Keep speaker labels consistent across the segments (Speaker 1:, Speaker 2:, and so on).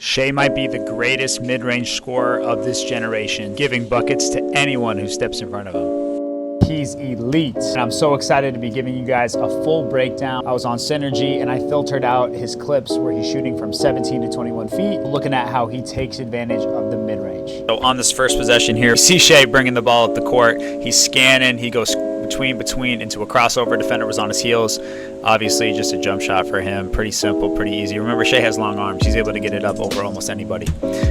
Speaker 1: Shai might be the greatest mid-range scorer of this generation, giving buckets to anyone who steps in front of him. He's elite. And I'm so excited to be giving you guys a full breakdown. I was on Synergy and I filtered out his clips where he's shooting from 17 to 21 feet, looking at how he takes advantage of the mid-range. So on this first possession here, you see Shai bringing the ball up the court. He's scanning, he goes between into a crossover. Defender was on his heels. Obviously just a jump shot for him. Pretty simple, pretty easy. Remember, Shai has long arms. He's able to get it up over almost anybody.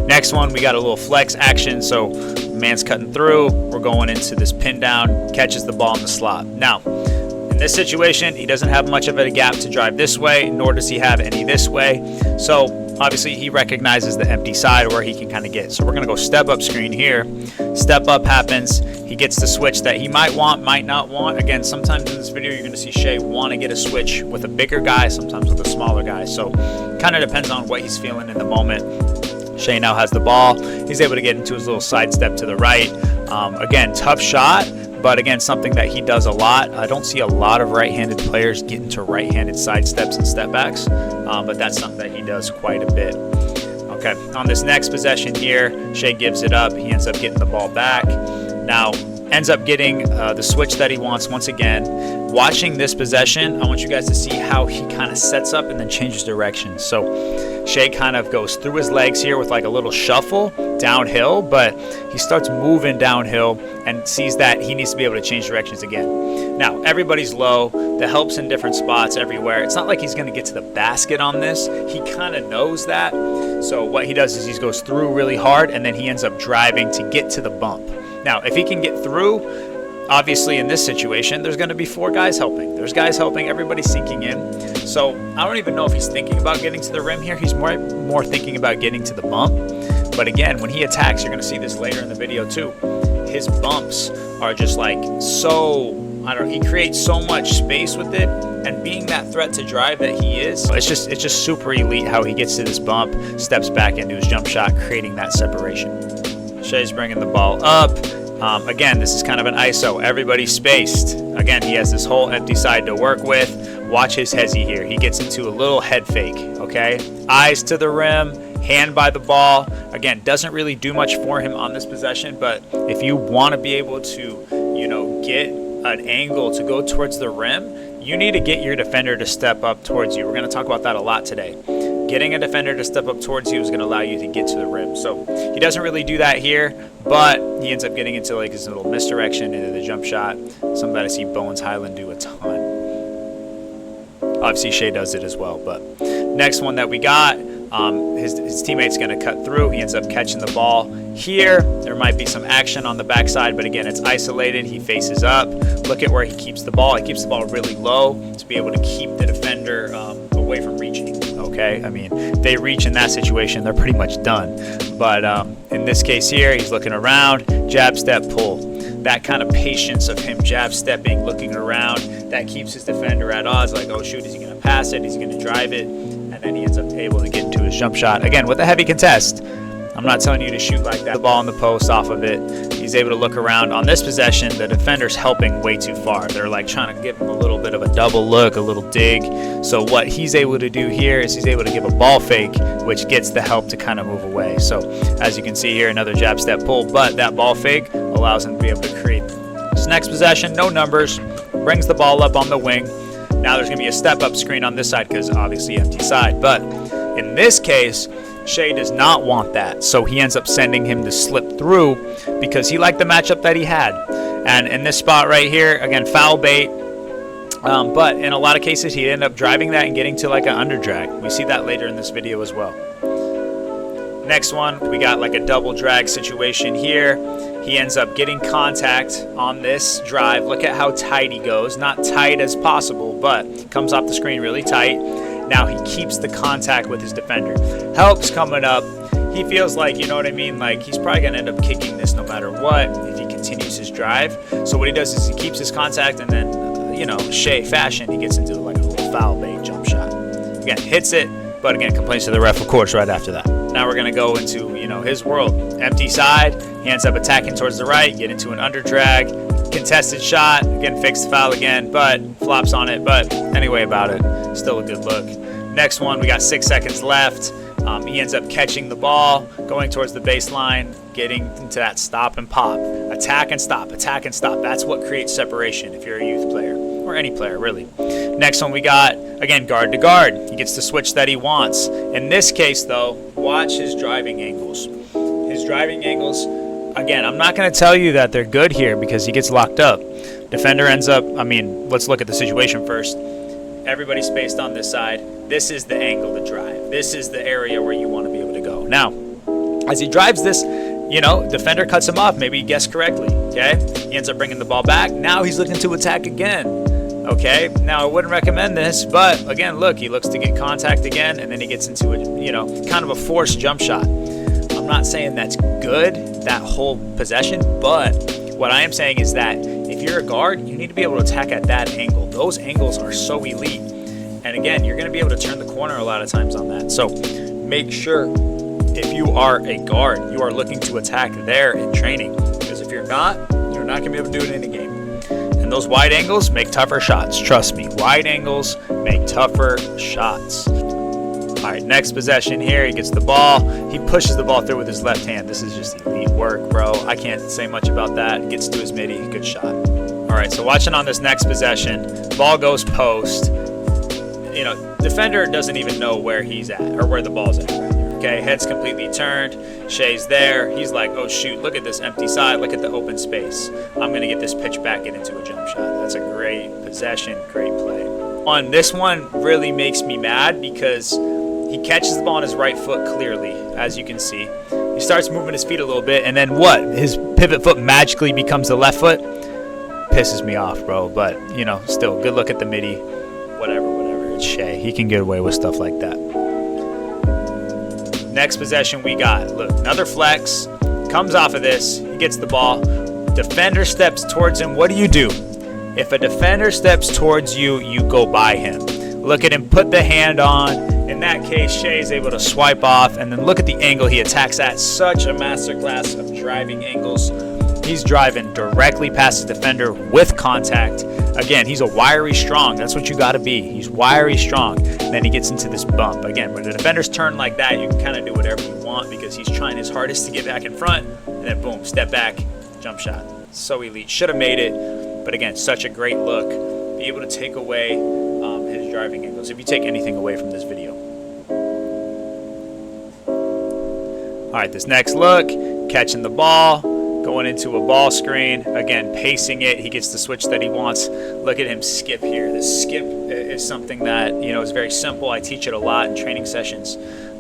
Speaker 1: Next one, we got a little flex action. So man's cutting through. We're going into this pin down, catches the ball in the slot. Now, in this situation, he doesn't have much of a gap to drive this way, nor does he have any this way. So obviously he recognizes the empty side where he can kind of get. So we're going to go step up screen here. Step up happens. He gets the switch that he might want, might not want. Again, sometimes in this video, you're going to see Shai want to get a switch with a bigger guy, sometimes with a smaller guy. So kind of depends on what he's feeling in the moment. Shai now has the ball. He's able to get into his little side step to the right. Again, tough shot, but again, something that he does a lot. I don't see a lot of right-handed players get into right-handed side steps and step backs, but that's something that he does quite a bit. Okay, on this next possession here, Shai gives it up. He ends up getting the ball back. Now, ends up getting the switch that he wants once again. Watching this possession, I want you guys to see how he kind of sets up and then changes direction. So Shai kind of goes through his legs here with like a little shuffle downhill, but he starts moving downhill and sees that he needs to be able to change directions again. Now, everybody's low. The help's in different spots everywhere. It's not like he's going to get to the basket on this. He kind of knows that. So what he does is he goes through really hard, and then he ends up driving to get to the bump. Now, if he can get through, obviously in this situation, there's going to be 4 guys helping. There's guys helping, everybody's sinking in. So I don't even know if he's thinking about getting to the rim here. He's more thinking about getting to the bump. But again, when he attacks, you're going to see this later in the video too. His bumps are just like so, I don't know, he creates so much space with it. And being that threat to drive that he is, it's just super elite how he gets to this bump, steps back into his jump shot, creating that separation. Shai's bringing the ball up. Again, this is kind of an ISO. Everybody's spaced. Again, he has this whole empty side to work with. Watch his hezzy here. He gets into a little head fake, okay? Eyes to the rim, hand by the ball. Again, doesn't really do much for him on this possession, but if you want to be able to, get an angle to go towards the rim, you need to get your defender to step up towards you. We're going to talk about that a lot today. Getting a defender to step up towards you is going to allow you to get to the rim. So he doesn't really do that here, but he ends up getting into like his little misdirection into the jump shot. Something that I see Bones Highland do a ton. Obviously Shai does it as well, but next one that we got, his teammate's going to cut through. He ends up catching the ball here. There might be some action on the backside, but again, it's isolated. He faces up. Look at where he keeps the ball. He keeps the ball really low to be able to keep the defender away from reaching. Okay, I mean, they reach in that situation, they're pretty much done. But in this case here, he's looking around, jab, step, pull. That kind of patience of him jab stepping, looking around, that keeps his defender at odds. Like, oh shoot, is he going to pass it? Is he going to drive it? And then he ends up able to get into his jump shot. Again, with a heavy contest. I'm not telling you to shoot like that. The ball in the post off of it. He's able to look around. On this possession, the defender's helping way too far. They're like trying to give him a little bit of a double look, a little dig. So what he's able to do here is he's able to give a ball fake, which gets the help to kind of move away. So as you can see here, another jab, step, pull, but that ball fake allows him to be able to create. This next possession, no numbers, brings the ball up on the wing. Now there's going to be a step up screen on this side because obviously empty side. But in this case, Shai does not want that, so he ends up sending him to slip through because he liked the matchup that he had. And in this spot right here, again, foul bait, but in a lot of cases, he'd end up driving that and getting to like an under drag. We see that later in this video as well. Next one, we got like a double drag situation here. He ends up getting contact on this drive. Look at how tight he goes. Not tight as possible, but comes off the screen really tight. Now he keeps the contact with his defender. Help's coming up. He feels like, you know what I mean? Like he's probably going to end up kicking this no matter what if he continues his drive. So what he does is he keeps his contact and then, Shai fashion, he gets into like a little foul bait jump shot. Again, hits it, but again, complains to the ref, of course, right after that. Now we're going to go into, his world. Empty side. He ends up attacking towards the right, get into an under drag. Contested shot. Again, fixed the foul again, but flops on it. But anyway about it. Still a good look. Next one, we got 6 seconds left. He ends up catching the ball, going towards the baseline, getting into that stop and pop. Attack and stop, attack and stop. That's what creates separation if you're a youth player, or any player really. Next one we got, again, guard to guard. He gets the switch that he wants. In this case though, watch his driving angles. His driving angles, again, I'm not going to tell you that they're good here because he gets locked up. Defender ends up, let's look at the situation first. Everybody's spaced on this side. This is the angle to drive. This is the area where you want to be able to go. Now, as he drives this, defender cuts him off. Maybe he guessed correctly, okay? He ends up bringing the ball back. Now he's looking to attack again, okay? Now, I wouldn't recommend this, but again, look, he looks to get contact again, and then he gets into a, kind of a forced jump shot. I'm not saying that's good, that whole possession, but what I am saying is that if you're a guard, you need to be able to attack at that angle. Those angles are so elite. And again, you're going to be able to turn the corner a lot of times on that. So make sure if you are a guard, you are looking to attack there in training. Because if you're not going to be able to do it in a game. And those wide angles make tougher shots. Trust me, wide angles make tougher shots. All right, next possession here. He gets the ball. He pushes the ball through with his left hand. This is just elite work, bro. I can't say much about that. Gets to his midi. Good shot. All right, so watching on this next possession, ball goes post. Defender doesn't even know where he's at or where the ball's at right there. Okay, head's completely turned. Shai's there. He's like, oh, shoot, look at this empty side. Look at the open space. I'm going to get this pitch back into a jump shot. That's a great possession, great play. On this one really makes me mad because he catches the ball on his right foot clearly, as you can see. He starts moving his feet a little bit, and then what? His pivot foot magically becomes the left foot? Pisses me off, bro. But, still, good look at the midi. Whatever. It's Shai. He can get away with stuff like that. Next possession we got. Look, another flex. Comes off of this. He gets the ball. Defender steps towards him. What do? If a defender steps towards you, you go by him. Look at him put the hand on. In that case, Shai is able to swipe off. And then look at the angle he attacks at. Such a masterclass of driving angles. He's driving directly past the defender with contact. Again, he's a wiry strong. That's what you got to be. He's wiry strong. And then he gets into this bump. Again, when the defenders turn like that, you can kind of do whatever you want because he's trying his hardest to get back in front. And then boom, step back, jump shot. So elite. Should have made it. But again, such a great look. Be able to take away his driving angles. If you take anything away from this video. All right, this next look, catching the ball. Going into a ball screen, again, pacing it. He gets the switch that he wants. Look at him skip here. This skip is something that, is very simple. I teach it a lot in training sessions,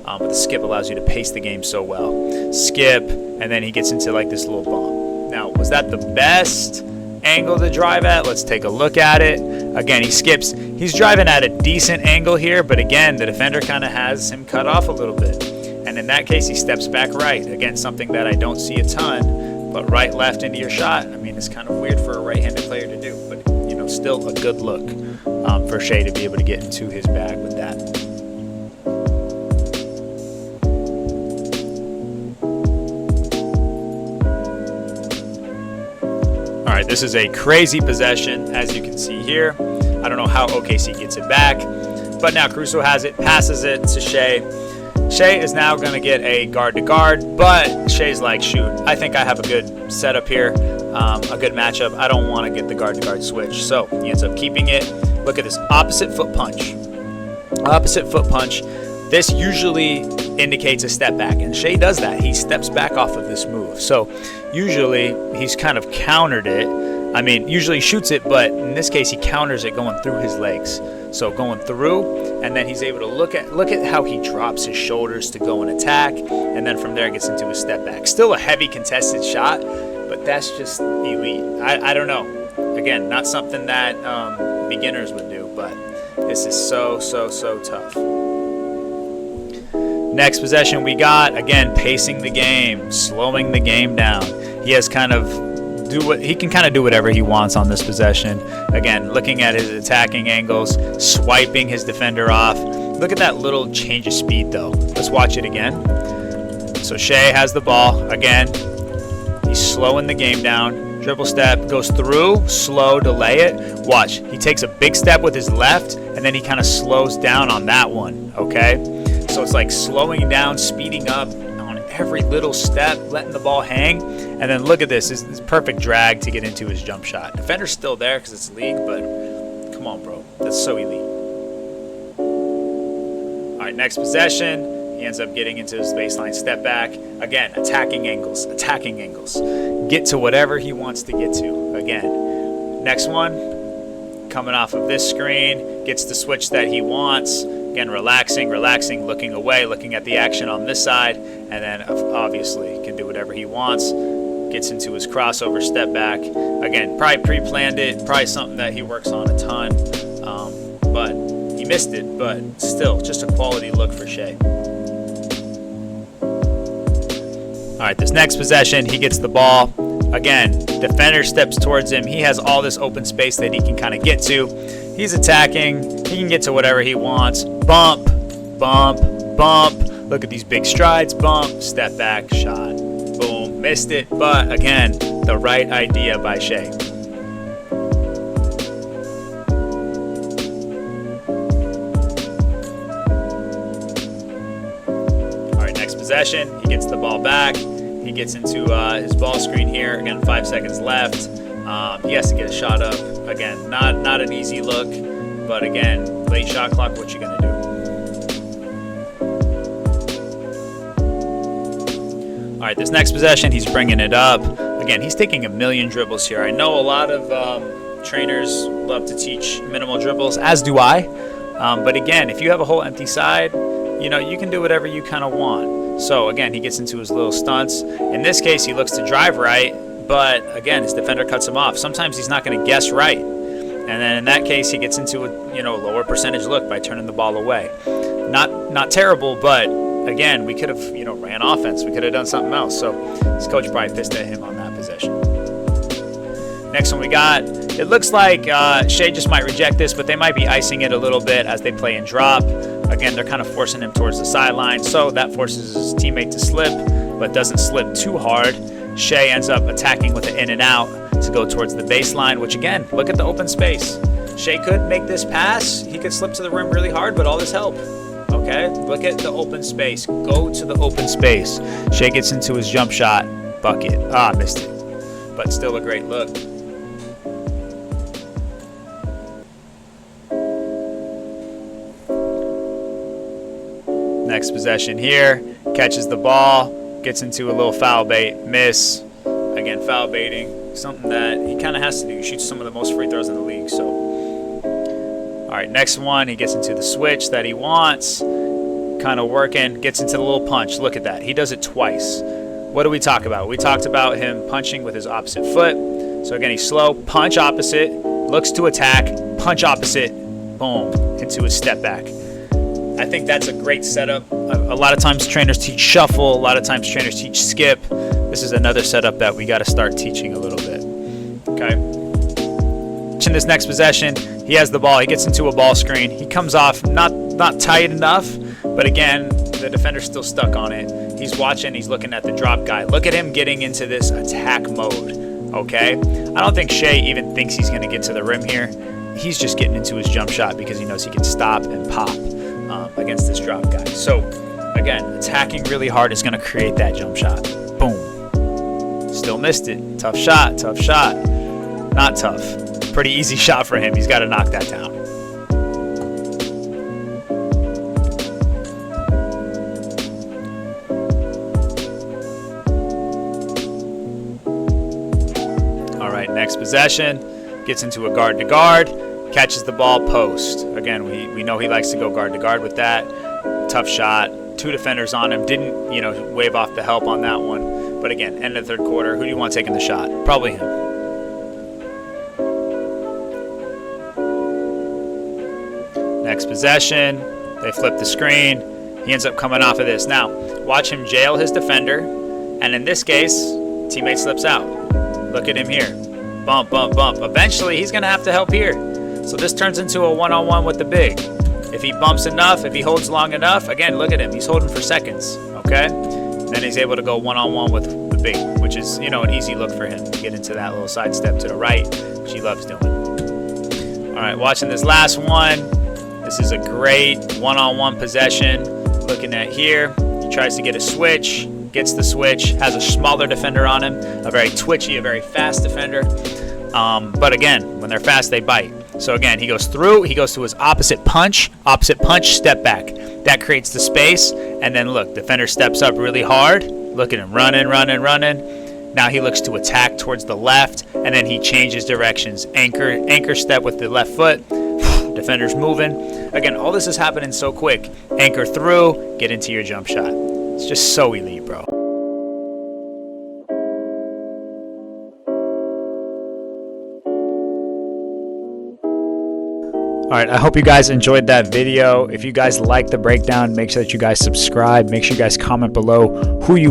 Speaker 1: but the skip allows you to pace the game so well. Skip, and then he gets into like this little bump. Now, was that the best angle to drive at? Let's take a look at it. Again, he skips. He's driving at a decent angle here, but again, the defender kind of has him cut off a little bit. And in that case, he steps back right. Again, something that I don't see a ton. But right, left into your shot, it's kind of weird for a right-handed player to do. But, still a good look for Shai to be able to get into his bag with that. All right, this is a crazy possession, as you can see here. I don't know how OKC gets it back. But now Caruso has it, passes it to Shai. Shai is now going to get a guard-to-guard, but Shai's like, shoot, I think I have a good setup here, a good matchup. I don't want to get the guard-to-guard switch, so he ends up keeping it. Look at this opposite foot punch. Opposite foot punch. This usually indicates a step back, and Shai does that. He steps back off of this move. So usually he's kind of countered it. Usually he shoots it, but in this case he counters it going through his legs. So going through, and then he's able to look at how he drops his shoulders to go and attack, and then from there gets into a step back. Still a heavy contested shot, but that's just elite. I don't know. Again, not something that beginners would do, but this is so tough. Next possession we got, again, pacing the game, slowing the game down. He has he can kind of do whatever he wants on this possession. Again, looking at his attacking angles, swiping his defender off. Look at that little change of speed though. Let's watch it again. So Shai has the ball. Again, he's slowing the game down. Dribble step, goes through, slow, delay it. Watch, he takes a big step with his left, and then he kind of slows down on that one, okay? So it's like slowing down, speeding up on every little step, letting the ball hang. And then look at this. This is perfect drag to get into his jump shot. Defender's still there because it's league, but come on, bro. That's so elite. All right, next possession. He ends up getting into his baseline step back. Again, attacking angles. Get to whatever he wants to get to. Again, next one, coming off of this screen, gets the switch that he wants. Again, relaxing, looking away, looking at the action on this side, and then obviously can do whatever he wants. Gets into his crossover step back. Again, probably pre-planned it, probably something that he works on a ton, but he missed it, but still, just a quality look for Shai. All right, this next possession, he gets the ball. Again, defender steps towards him. He has all this open space that he can kind of get to. He's attacking. He can get to whatever he wants. Bump, bump, bump. Look at these big strides. Bump, step back, shot. Boom, missed it. But again, the right idea by Shai. All right, next possession. He gets the ball back. He gets into his ball screen here. Again, 5 seconds left. He has to get a shot up. Again, not an easy look, but again, late shot clock, what you gonna do? All right, this next possession, he's bringing it up. Again, he's taking a million dribbles here. I know a lot of trainers love to teach minimal dribbles, as do I. But again, if you have a whole empty side, you know, you can do whatever you kind of want. So again, he gets into his little stunts. In this case, he looks to drive right, but again, his defender cuts him off. Sometimes he's not going to guess right. And then in that case, he gets into a lower percentage look by turning the ball away. Not terrible, but again, we could have ran offense. We could have done something else. So his coach probably pissed at him on that possession. Next one we got, it looks like Shai just might reject this, but they might be icing it a little bit as they play and drop. Again, they're kind of forcing him towards the sideline, so that forces his teammate to slip, but doesn't slip too hard. Shai ends up attacking with an in and out to go towards the baseline, which again, look at the open space. Shai could make this pass. He could slip to the rim really hard, but all this help. Okay, look at the open space. Go to the open space. Shai gets into his jump shot. Bucket. Missed it. But still a great look. Next possession here, catches the ball, gets into a little foul bait, miss. Again, foul baiting, something that he kind of has to do. He shoots some of the most free throws in the league. So, all right, next one, he gets into the switch that he wants, kind of working, gets into the little punch. Look at that. He does it twice. What do we talk about? We talked about him punching with his opposite foot. So again, he's slow, punch opposite, looks to attack, punch opposite, boom, into his step back. I think that's a great setup. A lot of times trainers teach shuffle. A lot of times trainers teach skip. This is another setup that we got to start teaching a little bit. Okay. In this next possession, he has the ball. He gets into a ball screen. He comes off not tight enough, but again, the defender's still stuck on it. He's watching. He's looking at the drop guy. Look at him getting into this attack mode. Okay. I don't think Shai even thinks he's going to get to the rim here. He's just getting into his jump shot because he knows he can stop and pop against this drop guy. So again, attacking really hard is going to create that jump shot. Boom. Still missed it. Tough shot. Not tough. Pretty easy shot for him. He's got to knock that down. All right, next possession. Gets into a guard to guard. Catches the ball post. Again, we know he likes to go guard to guard with that. Tough shot. 2 defenders on him. Didn't, wave off the help on that one. But again, end of the third quarter. Who do you want taking the shot? Probably him. Next possession. They flip the screen. He ends up coming off of this. Now, watch him jail his defender. And in this case, teammate slips out. Look at him here. Bump, bump, bump. Eventually, he's going to have to help here. So this turns into a one-on-one with the big. If he bumps enough, if he holds long enough, again, look at him. He's holding for seconds, okay? And then he's able to go one-on-one with the big, which is, an easy look for him to get into that little side step to the right, which he loves doing. All right, watching this last one. This is a great one-on-one possession. Looking at here, he tries to get a switch, gets the switch, has a smaller defender on him, a very twitchy, a very fast defender. But again, when they're fast, they bite. So again, he goes through, he goes to his opposite punch, step back. That creates the space, and then look, defender steps up really hard. Look at him, running. Now he looks to attack towards the left, and then he changes directions. Anchor step with the left foot. Defender's moving. Again, all this is happening so quick. Anchor through, get into your jump shot. It's just so elite, bro. All right, I hope you guys enjoyed that video. If you guys like the breakdown, make sure that you guys subscribe. Make sure you guys comment below who you